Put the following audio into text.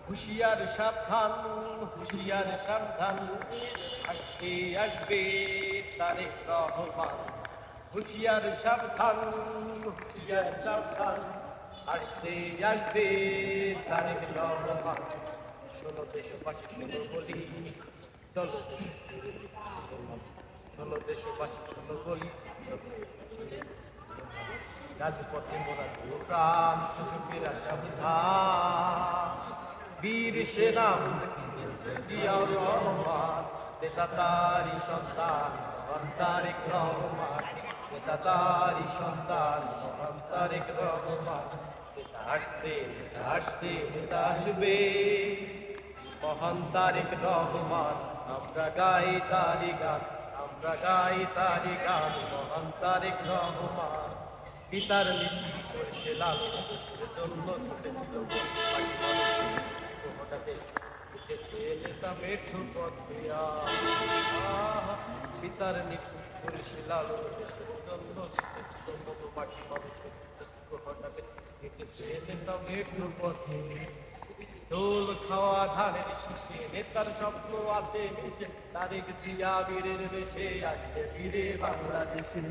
হুঁশিয়ার সাবধান, হুঁশিয়ার সাবধান, আসছে আসবে তারেক রহমান। হুঁশিয়ার সাবধান, হুঁশিয়ার সাবধান, আসছে আসবে তারেক রহমান। শোনো দেশবাসী শোনো বলি, চলো শোনো দেশবাসী শোনো বলি, রাজপথে মোরা প্রাণ শোষকেরা সাবধান। বীর সেনা জিয়াউর রহমান, নেতা তারি সন্তান তারেক রহমান, নেতা তারি সন্তান তারেক রহমান। নেতা আসছে, নেতা আসছে, নেতা আসবে মহান তারেক রহমান। আমরা গাই তারি গান, আমরা গাই তারি গান, মহান তারেক রহমান। পিতার নীতি করছে লাল, দেশের জন্য ছুটেছিল হঠাৎ উঠেছে নেতা মেঠো পথে। পিতার নীতি করছে লাল, দেশের জন্য ছুটেছিল মাটি মানুষের হঠাৎ উঠেছে নেতা মেঠো পথে। দোল খাওয়া ধানের শীষে নেতার স্বপ্ন আছে মিশে, তারেক জিয়া বীরের দেশে আসবে ফিরে বাংলাদেশে।